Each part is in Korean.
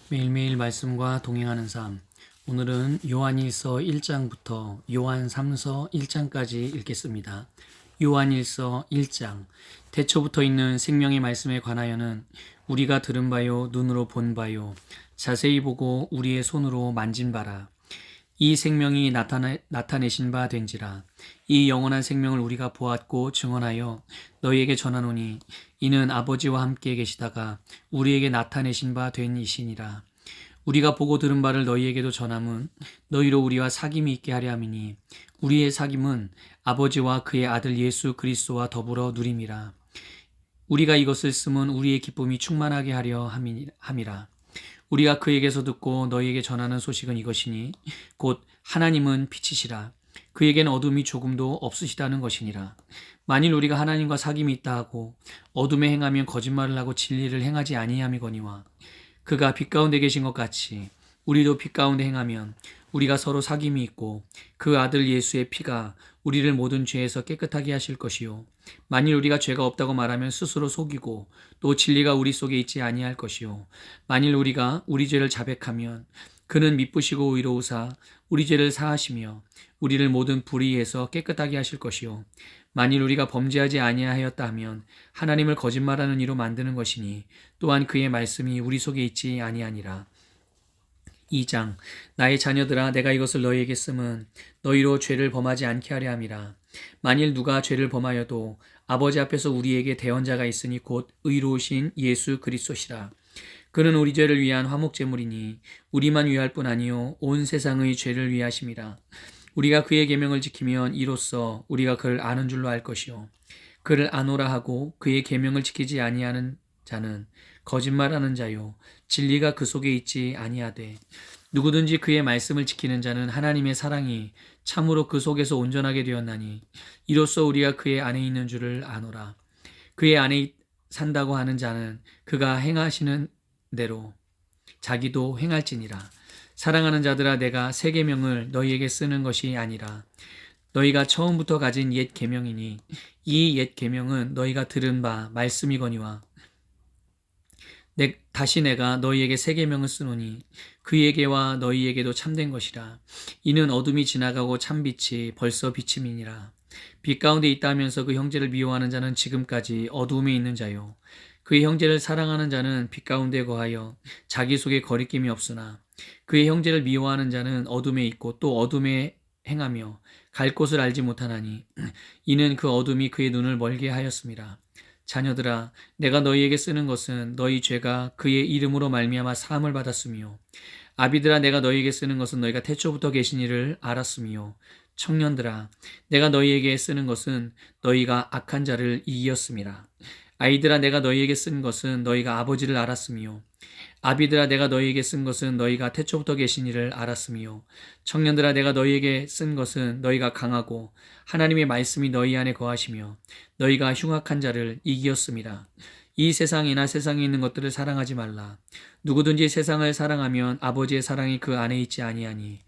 매일매일 말씀과 동행하는 삶. 오늘은 요한일서 1장부터 요한 3서 1장까지 읽겠습니다. 요한일서 1장. 태초부터 있는 생명의 말씀에 관하여는 우리가 들은 바요, 눈으로 본 바요, 자세히 보고 우리의 손으로 만진 바라. 이 생명이 나타내신 바 된지라. 이 영원한 생명을 우리가 보았고 증언하여 너희에게 전하노니 이는 아버지와 함께 계시다가 우리에게 나타내신 바 된 이시니라. 우리가 보고 들은 바를 너희에게도 전함은 너희로 우리와 사귐이 있게 하려 함이니 우리의 사귐은 아버지와 그의 아들 예수 그리스도와 더불어 누림이라. 우리가 이것을 쓰면 우리의 기쁨이 충만하게 하려 함이라. 우리가 그에게서 듣고 너희에게 전하는 소식은 이것이니 곧 하나님은 빛이시라. 그에겐 어둠이 조금도 없으시다는 것이니라. 만일 우리가 하나님과 사귐이 있다 하고 어둠에 행하면 거짓말을 하고 진리를 행하지 아니함이거니와 그가 빛 가운데 계신 것 같이 우리도 빛 가운데 행하면 우리가 서로 사귐이 있고 그 아들 예수의 피가 우리를 모든 죄에서 깨끗하게 하실 것이요 만일 우리가 죄가 없다고 말하면 스스로 속이고 또 진리가 우리 속에 있지 아니할 것이요 만일 우리가 우리 죄를 자백하면 그는 미쁘시고 의로우사 우리 죄를 사하시며 우리를 모든 불의에서 깨끗하게 하실 것이요 만일 우리가 범죄하지 아니하였다 하면 하나님을 거짓말하는 이로 만드는 것이니 또한 그의 말씀이 우리 속에 있지 아니하니라. 2장. 나의 자녀들아, 내가 이것을 너희에게 쓰면 너희로 죄를 범하지 않게 하려 함이라. 만일 누가 죄를 범하여도 아버지 앞에서 우리에게 대언자가 있으니 곧 의로우신 예수 그리스도시라. 그는 우리 죄를 위한 화목제물이니 우리만 위할 뿐 아니요 온 세상의 죄를 위하심이라. 우리가 그의 계명을 지키면 이로써 우리가 그를 아는 줄로 알 것이요 그를 아노라 하고 그의 계명을 지키지 아니하는 자는 거짓말하는 자요 진리가 그 속에 있지 아니하되 누구든지 그의 말씀을 지키는 자는 하나님의 사랑이 참으로 그 속에서 온전하게 되었나니 이로써 우리가 그의 안에 있는 줄을 아노라. 그의 안에 산다고 하는 자는 그가 행하시는 대로 자기도 행할지니라. 사랑하는 자들아, 내가 새 계명을 너희에게 쓰는 것이 아니라 너희가 처음부터 가진 옛 계명이니 이 옛 계명은 너희가 들은 바 말씀이거니와 다시 내가 너희에게 새 계명을 쓰노니 그에게와 너희에게도 참된 것이라. 이는 어둠이 지나가고 참빛이 벌써 비침이니라. 빛 가운데 있다 하면서 그 형제를 미워하는 자는 지금까지 어둠에 있는 자요 그의 형제를 사랑하는 자는 빛 가운데 거하여 자기 속에 거리낌이 없으나 그의 형제를 미워하는 자는 어둠에 있고 또 어둠에 행하며 갈 곳을 알지 못하나니 이는 그 어둠이 그의 눈을 멀게 하였습니다. 자녀들아, 내가 너희에게 쓰는 것은 너희 죄가 그의 이름으로 말미암아 사함을 받았으며 아비들아, 내가 너희에게 쓰는 것은 너희가 태초부터 계신 이를 알았으며 청년들아, 내가 너희에게 쓰는 것은 너희가 악한 자를 이기었음이라. 아이들아, 내가 너희에게 쓴 것은 너희가 아버지를 알았으며 아비들아, 내가 너희에게 쓴 것은 너희가 태초부터 계신 이를 알았으며 청년들아, 내가 너희에게 쓴 것은 너희가 강하고 하나님의 말씀이 너희 안에 거하시며 너희가 흉악한 자를 이기었음이라. 이 세상이나 세상에 있는 것들을 사랑하지 말라. 누구든지 세상을 사랑하면 아버지의 사랑이 그 안에 있지 아니하니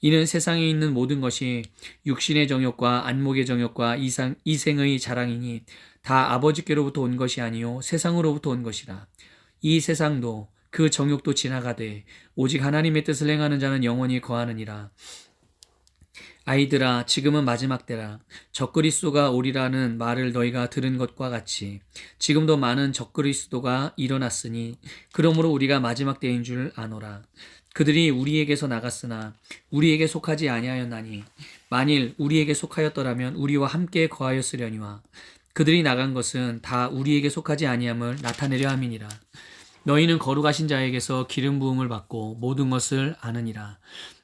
이는 세상에 있는 모든 것이 육신의 정욕과 안목의 정욕과 이생의 자랑이니 다 아버지께로부터 온 것이 아니요 세상으로부터 온 것이라. 이 세상도 그 정욕도 지나가되 오직 하나님의 뜻을 행하는 자는 영원히 거하느니라. 아이들아, 지금은 마지막 때라. 적그리스도가 오리라는 말을 너희가 들은 것과 같이 지금도 많은 적그리스도가 일어났으니 그러므로 우리가 마지막 때인 줄 아노라. 그들이 우리에게서 나갔으나 우리에게 속하지 아니하였나니 만일 우리에게 속하였더라면 우리와 함께 거하였으려니와 그들이 나간 것은 다 우리에게 속하지 아니함을 나타내려 함이니라. 너희는 거룩하신 자에게서 기름 부음을 받고 모든 것을 아느니라.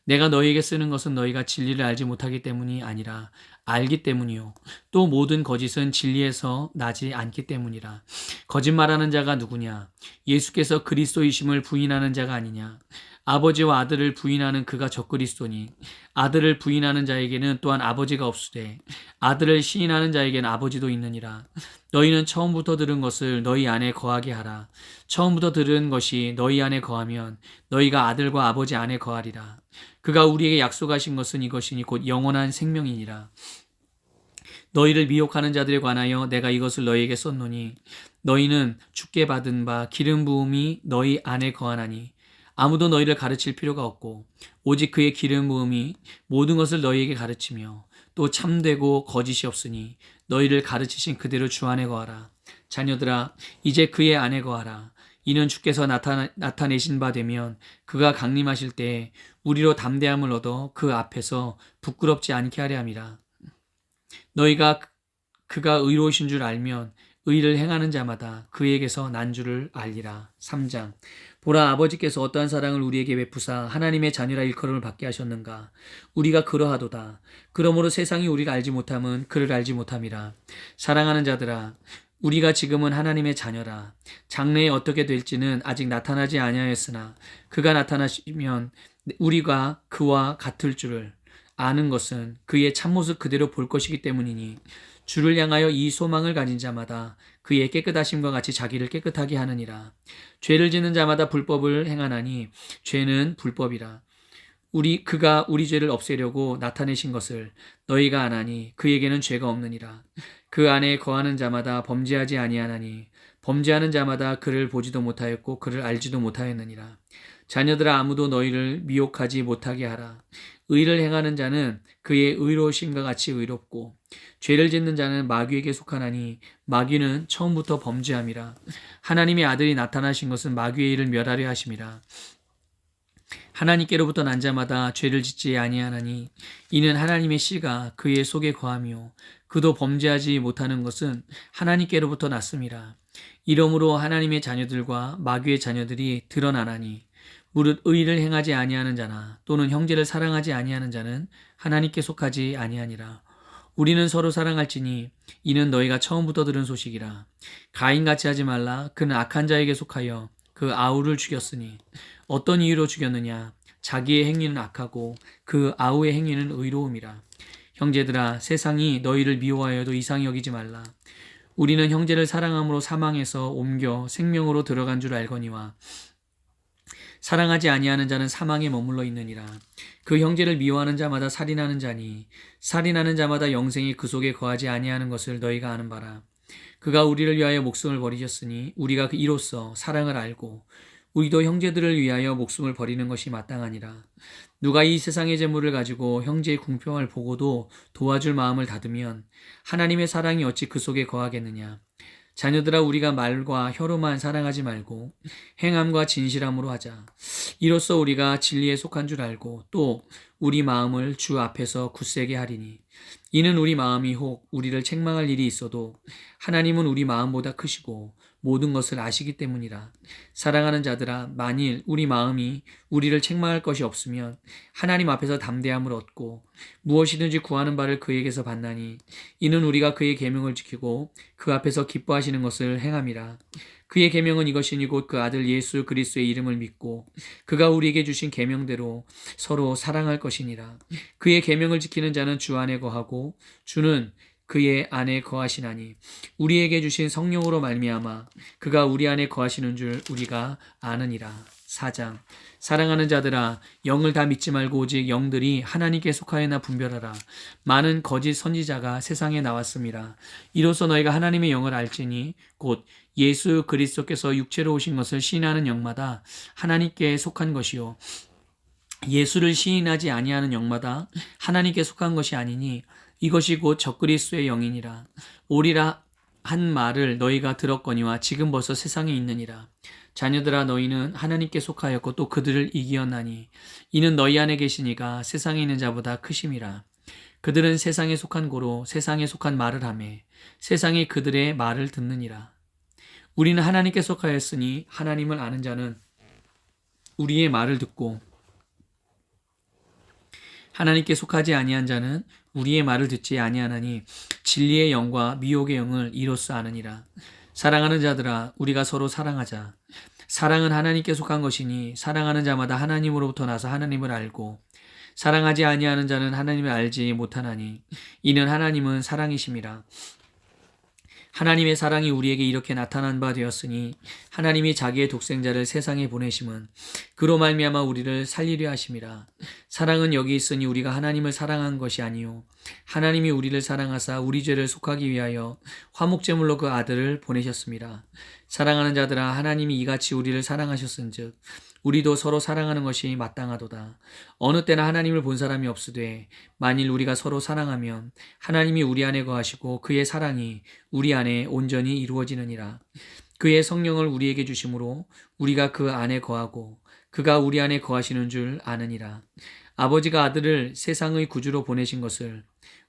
내가 너희에게 쓰는 것은 너희가 진리를 알지 못하기 때문이 아니라 알기 때문이요 또 모든 거짓은 진리에서 나지 않기 때문이라. 거짓말하는 자가 누구냐? 예수께서 그리스도이심을 부인하는 자가 아니냐? 아버지와 아들을 부인하는 그가 적그리스도니 아들을 부인하는 자에게는 또한 아버지가 없으되 아들을 시인하는 자에게는 아버지도 있느니라. 너희는 처음부터 들은 것을 너희 안에 거하게 하라. 처음부터 들은 것이 너희 안에 거하면 너희가 아들과 아버지 안에 거하리라. 그가 우리에게 약속하신 것은 이것이니 곧 영원한 생명이니라. 너희를 미혹하는 자들에 관하여 내가 이것을 너희에게 썼노니 너희는 주께 받은 바 기름 부음이 너희 안에 거하나니 아무도 너희를 가르칠 필요가 없고 오직 그의 기름 부음이 모든 것을 너희에게 가르치며 또 참되고 거짓이 없으니 너희를 가르치신 그대로 주 안에 거하라. 자녀들아 이제 그의 안에 거하라. 이는 주께서 나타내신 바 되면 그가 강림하실 때에 우리로 담대함을 얻어 그 앞에서 부끄럽지 않게 하려 함이라. 너희가 그가 의로우신 줄 알면 의를 행하는 자마다 그에게서 난 줄을 알리라. 3장. 보라, 아버지께서 어떠한 사랑을 우리에게 베푸사 하나님의 자녀라 일컬음을 받게 하셨는가. 우리가 그러하도다. 그러므로 세상이 우리를 알지 못함은 그를 알지 못함이라. 사랑하는 자들아, 우리가 지금은 하나님의 자녀라. 장래에 어떻게 될지는 아직 나타나지 아니하였으나 그가 나타나시면 우리가 그와 같을 줄을 아는 것은 그의 참모습 그대로 볼 것이기 때문이니 주를 향하여 이 소망을 가진 자마다 그의 깨끗하심과 같이 자기를 깨끗하게 하느니라. 죄를 짓는 자마다 불법을 행하나니 죄는 불법이라. 그가 우리 죄를 없애려고 나타내신 것을 너희가 아나니 그에게는 죄가 없느니라. 그 안에 거하는 자마다 범죄하지 아니하나니 범죄하는 자마다 그를 보지도 못하였고 그를 알지도 못하였느니라. 자녀들아, 아무도 너희를 미혹하지 못하게 하라. 의를 행하는 자는 그의 의로우심과 같이 의롭고 죄를 짓는 자는 마귀에게 속하나니 마귀는 처음부터 범죄함이라. 하나님의 아들이 나타나신 것은 마귀의 일을 멸하려 하심이라. 하나님께로부터 난 자마다 죄를 짓지 아니하나니 이는 하나님의 씨가 그의 속에 거하며 그도 범죄하지 못하는 것은 하나님께로부터 났음이라. 이러므로 하나님의 자녀들과 마귀의 자녀들이 드러나나니 무릇 의를 행하지 아니하는 자나 또는 형제를 사랑하지 아니하는 자는 하나님께 속하지 아니하니라. 우리는 서로 사랑할지니 이는 너희가 처음부터 들은 소식이라. 가인같이 하지 말라. 그는 악한 자에게 속하여 그 아우를 죽였으니 어떤 이유로 죽였느냐. 자기의 행위는 악하고 그 아우의 행위는 의로움이라. 형제들아, 세상이 너희를 미워하여도 이상히 여기지 말라. 우리는 형제를 사랑함으로 사망에서 옮겨 생명으로 들어간 줄 알거니와 사랑하지 아니하는 자는 사망에 머물러 있느니라. 그 형제를 미워하는 자마다 살인하는 자니 살인하는 자마다 영생이 그 속에 거하지 아니하는 것을 너희가 아는 바라. 그가 우리를 위하여 목숨을 버리셨으니 우리가 이로써 사랑을 알고 우리도 형제들을 위하여 목숨을 버리는 것이 마땅하니라. 누가 이 세상의 재물을 가지고 형제의 궁평을 보고도 도와줄 마음을 닫으면 하나님의 사랑이 어찌 그 속에 거하겠느냐. 자녀들아, 우리가 말과 혀로만 사랑하지 말고 행함과 진실함으로 하자. 이로써 우리가 진리에 속한 줄 알고 또 우리 마음을 주 앞에서 굳세게 하리니 이는 우리 마음이 혹 우리를 책망할 일이 있어도 하나님은 우리 마음보다 크시고 모든 것을 아시기 때문이라. 사랑하는 자들아, 만일 우리 마음이 우리를 책망할 것이 없으면 하나님 앞에서 담대함을 얻고 무엇이든지 구하는 바를 그에게서 받나니 이는 우리가 그의 계명을 지키고 그 앞에서 기뻐하시는 것을 행함이라. 그의 계명은 이것이니 곧 그 아들 예수 그리스도의 이름을 믿고 그가 우리에게 주신 계명대로 서로 사랑할 것이니라. 그의 계명을 지키는 자는 주 안에 거하고 주는 그의 안에 거하시나니 우리에게 주신 성령으로 말미암아 그가 우리 안에 거하시는 줄 우리가 아느니라. 4장. 사랑하는 자들아, 영을 다 믿지 말고 오직 영들이 하나님께 속하여나 분별하라. 많은 거짓 선지자가 세상에 나왔음이라. 이로써 너희가 하나님의 영을 알지니 곧 예수 그리스도께서 육체로 오신 것을 시인하는 영마다 하나님께 속한 것이요 예수를 시인하지 아니하는 영마다 하나님께 속한 것이 아니니 이것이 곧 적그리스도의 영이니라. 오리라 한 말을 너희가 들었거니와 지금 벌써 세상에 있느니라. 자녀들아, 너희는 하나님께 속하였고 또 그들을 이기었나니 이는 너희 안에 계시니가 세상에 있는 자보다 크심이라. 그들은 세상에 속한 고로 세상에 속한 말을 하매 세상이 그들의 말을 듣느니라. 우리는 하나님께 속하였으니 하나님을 아는 자는 우리의 말을 듣고 하나님께 속하지 아니한 자는 우리의 말을 듣지 아니하나니 진리의 영과 미혹의 영을 이로써 아느니라. 사랑하는 자들아, 우리가 서로 사랑하자. 사랑은 하나님께 속한 것이니 사랑하는 자마다 하나님으로부터 나서 하나님을 알고 사랑하지 아니하는 자는 하나님을 알지 못하나니 이는 하나님은 사랑이심이라. 하나님의 사랑이 우리에게 이렇게 나타난 바 되었으니 하나님이 자기의 독생자를 세상에 보내심은 그로 말미암아 우리를 살리려 하심이라. 사랑은 여기 있으니 우리가 하나님을 사랑한 것이 아니요 하나님이 우리를 사랑하사 우리 죄를 속하기 위하여 화목제물로 그 아들을 보내셨습니다. 사랑하는 자들아, 하나님이 이같이 우리를 사랑하셨은즉 우리도 서로 사랑하는 것이 마땅하도다. 어느 때나 하나님을 본 사람이 없으되 만일 우리가 서로 사랑하면 하나님이 우리 안에 거하시고 그의 사랑이 우리 안에 온전히 이루어지느니라. 그의 성령을 우리에게 주심으로 우리가 그 안에 거하고 그가 우리 안에 거하시는 줄 아느니라. 아버지가 아들을 세상의 구주로 보내신 것을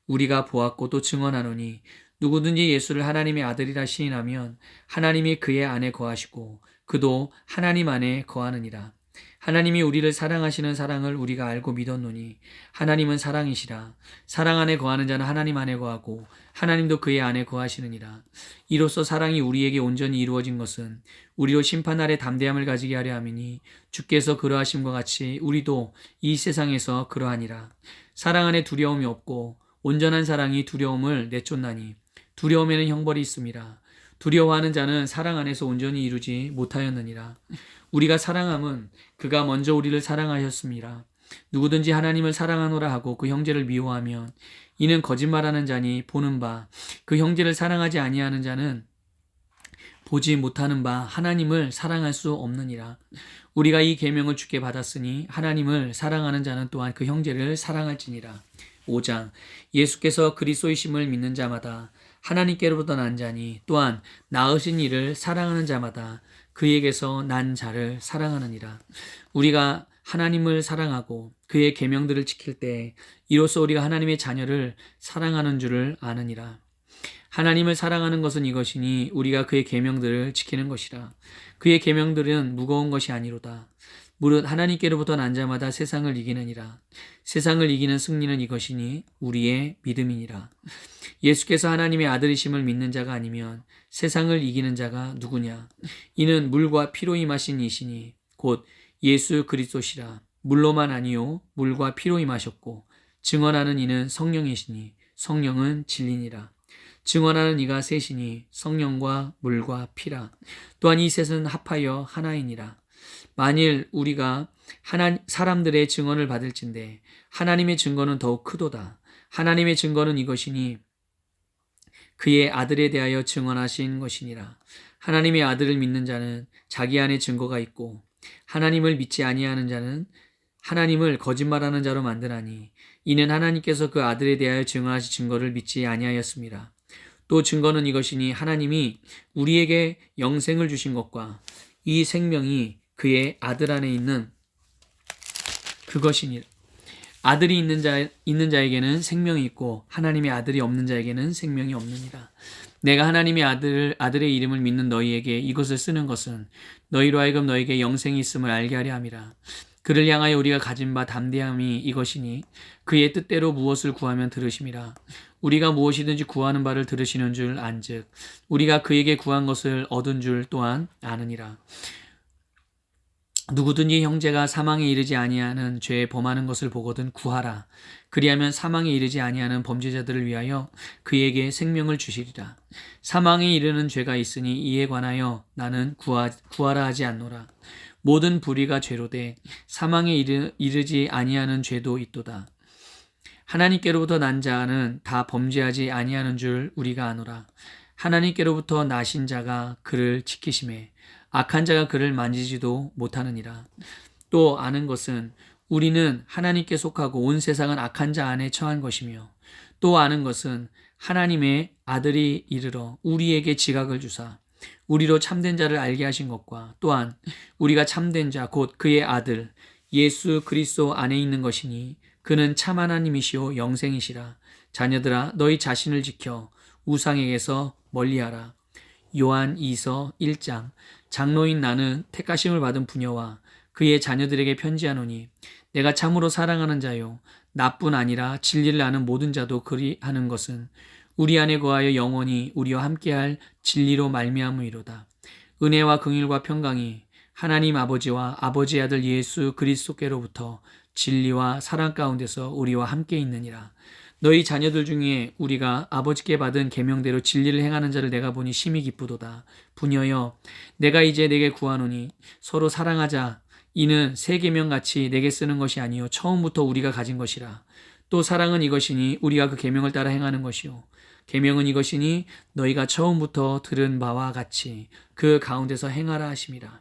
우리가 보았고 또 증언하노니 누구든지 예수를 하나님의 아들이라 시인하면 하나님이 그의 안에 거하시고 그도 하나님 안에 거하느니라. 하나님이 우리를 사랑하시는 사랑을 우리가 알고 믿었노니 하나님은 사랑이시라. 사랑 안에 거하는 자는 하나님 안에 거하고 하나님도 그의 안에 거하시느니라. 이로써 사랑이 우리에게 온전히 이루어진 것은 우리로 심판 아래 담대함을 가지게 하려 함이니 주께서 그러하심과 같이 우리도 이 세상에서 그러하니라. 사랑 안에 두려움이 없고 온전한 사랑이 두려움을 내쫓나니 두려움에는 형벌이 있음이라. 두려워하는 자는 사랑 안에서 온전히 이루지 못하였느니라. 우리가 사랑함은 그가 먼저 우리를 사랑하셨음이라. 누구든지 하나님을 사랑하노라 하고 그 형제를 미워하면 이는 거짓말하는 자니 보는 바 그 형제를 사랑하지 아니하는 자는 보지 못하는 바 하나님을 사랑할 수 없느니라. 우리가 이 계명을 주께 받았으니 하나님을 사랑하는 자는 또한 그 형제를 사랑할지니라. 5장 예수께서 그리스도이심을 믿는 자마다 하나님께로부터 난 자니 또한 낳으신 이를 사랑하는 자마다 그에게서 난 자를 사랑하느니라. 우리가 하나님을 사랑하고 그의 계명들을 지킬 때 이로써 우리가 하나님의 자녀를 사랑하는 줄을 아느니라. 하나님을 사랑하는 것은 이것이니 우리가 그의 계명들을 지키는 것이라. 그의 계명들은 무거운 것이 아니로다. 무릇 하나님께로부터 난 자마다 세상을 이기느니라. 세상을 이기는 승리는 이것이니 우리의 믿음이니라. 예수께서 하나님의 아들이심을 믿는 자가 아니면 세상을 이기는 자가 누구냐? 이는 물과 피로 임하신 이시니 곧 예수 그리스도시라. 물로만 아니요 물과 피로 임하셨고 증언하는 이는 성령이시니 성령은 진리니라. 증언하는 이가 셋이니 성령과 물과 피라. 또한 이 셋은 합하여 하나이니라. 만일 우리가 사람들의 증언을 받을진대 하나님의 증거는 더욱 크도다. 하나님의 증거는 이것이니 그의 아들에 대하여 증언하신 것이니라. 하나님의 아들을 믿는 자는 자기 안에 증거가 있고 하나님을 믿지 아니하는 자는 하나님을 거짓말하는 자로 만드나니 이는 하나님께서 그 아들에 대하여 증언하신 증거를 믿지 아니하였습니다. 또 증거는 이것이니 하나님이 우리에게 영생을 주신 것과 이 생명이 그의 아들 안에 있는 그것이니라. 아들이 있는 자에게는 생명이 있고 하나님의 아들이 없는 자에게는 생명이 없느니라. 내가 하나님의 아들의 이름을 믿는 너희에게 이것을 쓰는 것은 너희로 하여금 너에게 영생이 있음을 알게 하려 함이라. 그를 향하여 우리가 가진 바 담대함이 이것이니 그의 뜻대로 무엇을 구하면 들으심이라. 우리가 무엇이든지 구하는 바를 들으시는 줄 안즉 우리가 그에게 구한 것을 얻은 줄 또한 아느니라. 누구든지 형제가 사망에 이르지 아니하는 죄에 범하는 것을 보거든 구하라. 그리하면 사망에 이르지 아니하는 범죄자들을 위하여 그에게 생명을 주시리라. 사망에 이르는 죄가 있으니 이에 관하여 나는 구하라 하지 않노라. 모든 불의가 죄로되 사망에 이르지 아니하는 죄도 있도다. 하나님께로부터 난 자는 다 범죄하지 아니하는 줄 우리가 아노라. 하나님께로부터 나신 자가 그를 지키심에 악한 자가 그를 만지지도 못하느니라. 또 아는 것은 우리는 하나님께 속하고 온 세상은 악한 자 안에 처한 것이며 또 아는 것은 하나님의 아들이 이르러 우리에게 지각을 주사 우리로 참된 자를 알게 하신 것과 또한 우리가 참된 자 곧 그의 아들 예수 그리스도 안에 있는 것이니 그는 참 하나님이시오 영생이시라. 자녀들아 너희 자신을 지켜 우상에게서 멀리하라. 요한 2서 1장 장로인 나는 택하심을 받은 부녀와 그의 자녀들에게 편지하노니 내가 참으로 사랑하는 자요 나뿐 아니라 진리를 아는 모든 자도 그리하는 것은 우리 안에 거하여 영원히 우리와 함께할 진리로 말미암으이로다. 은혜와 긍휼과 평강이 하나님 아버지와 아버지의 아들 예수 그리스도께로부터 진리와 사랑 가운데서 우리와 함께 있느니라. 너희 자녀들 중에 우리가 아버지께 받은 계명대로 진리를 행하는 자를 내가 보니 심히 기쁘도다. 부녀여 내가 이제 내게 구하노니 서로 사랑하자. 이는 새 계명같이 내게 쓰는 것이 아니요 처음부터 우리가 가진 것이라. 또 사랑은 이것이니 우리가 그 계명을 따라 행하는 것이요 계명은 이것이니 너희가 처음부터 들은 바와 같이 그 가운데서 행하라 하심이라.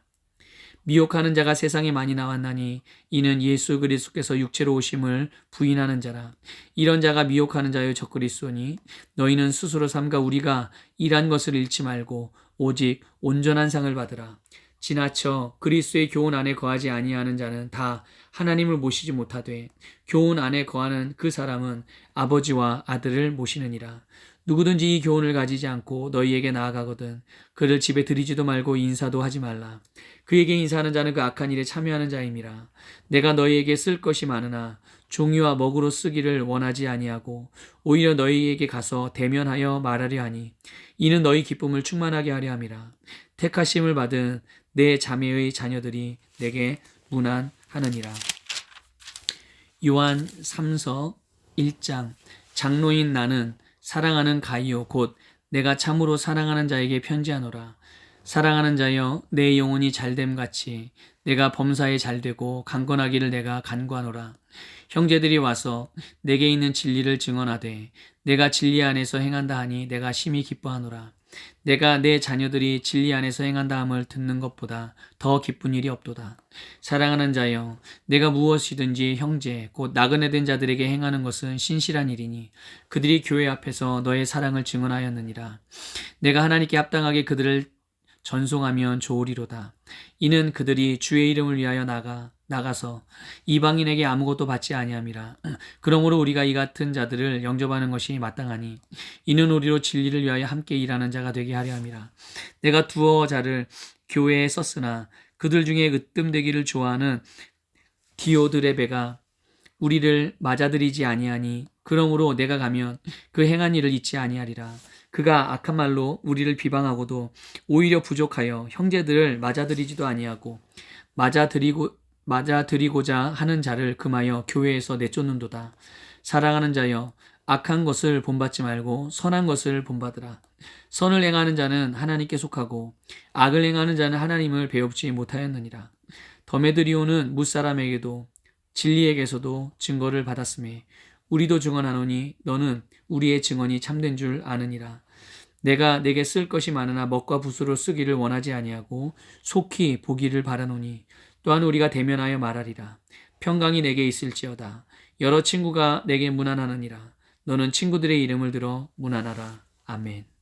미혹하는 자가 세상에 많이 나왔나니 이는 예수 그리스도께서 육체로 오심을 부인하는 자라. 이런 자가 미혹하는 자여 적그리스도니 너희는 스스로 삼가 우리가 일한 것을 잃지 말고 오직 온전한 상을 받으라. 지나쳐 그리스도의 교훈 안에 거하지 아니하는 자는 다 하나님을 모시지 못하되 교훈 안에 거하는 그 사람은 아버지와 아들을 모시느니라. 누구든지 이 교훈을 가지지 않고 너희에게 나아가거든 그를 집에 들이지도 말고 인사도 하지 말라. 그에게 인사하는 자는 그 악한 일에 참여하는 자임이라. 내가 너희에게 쓸 것이 많으나 종이와 먹으로 쓰기를 원하지 아니하고 오히려 너희에게 가서 대면하여 말하려 하니 이는 너희 기쁨을 충만하게 하려 함이라. 택하심을 받은 내 자매의 자녀들이 내게 문안하느니라. 요한 3서 1장. 장로인 나는 사랑하는 가이오 곧 내가 참으로 사랑하는 자에게 편지하노라. 사랑하는 자여 내 영혼이 잘됨 같이 내가 범사에 잘되고 강건하기를 내가 간구하노라. 형제들이 와서 내게 있는 진리를 증언하되 내가 진리 안에서 행한다 하니 내가 심히 기뻐하노라. 내가 내 자녀들이 진리 안에서 행한다 함을 듣는 것보다 더 기쁜 일이 없도다. 사랑하는 자여 내가 무엇이든지 형제 곧 나그네 된 자들에게 행하는 것은 신실한 일이니 그들이 교회 앞에서 너의 사랑을 증언하였느니라. 내가 하나님께 합당하게 그들을 전송하면 좋으리로다. 이는 그들이 주의 이름을 위하여 나가서 이방인에게 아무것도 받지 아니함이라. 그러므로 우리가 이 같은 자들을 영접하는 것이 마땅하니 이는 우리로 진리를 위하여 함께 일하는 자가 되게 하려 함이라. 내가 두어 자를 교회에 썼으나 그들 중에 으뜸되기를 좋아하는 디오드레베가 우리를 맞아들이지 아니하니 그러므로 내가 가면 그 행한 일을 잊지 아니하리라. 그가 악한 말로 우리를 비방하고도 오히려 부족하여 형제들을 맞아들이지도 아니하고 맞아들이고자 하는 자를 금하여 교회에서 내쫓는도다. 사랑하는 자여 악한 것을 본받지 말고 선한 것을 본받으라. 선을 행하는 자는 하나님께 속하고 악을 행하는 자는 하나님을 배웁지 못하였느니라. 더메드리오는 뭇사람에게도 진리에게서도 증거를 받았으며 우리도 증언하노니 너는 우리의 증언이 참된 줄 아느니라. 내가 내게 쓸 것이 많으나 먹과 붓으로 쓰기를 원하지 아니하고 속히 보기를 바라노니 또한 우리가 대면하여 말하리라. 평강이 내게 있을지어다. 여러 친구가 내게 문안하느니라. 너는 친구들의 이름을 들어 문안하라. 아멘.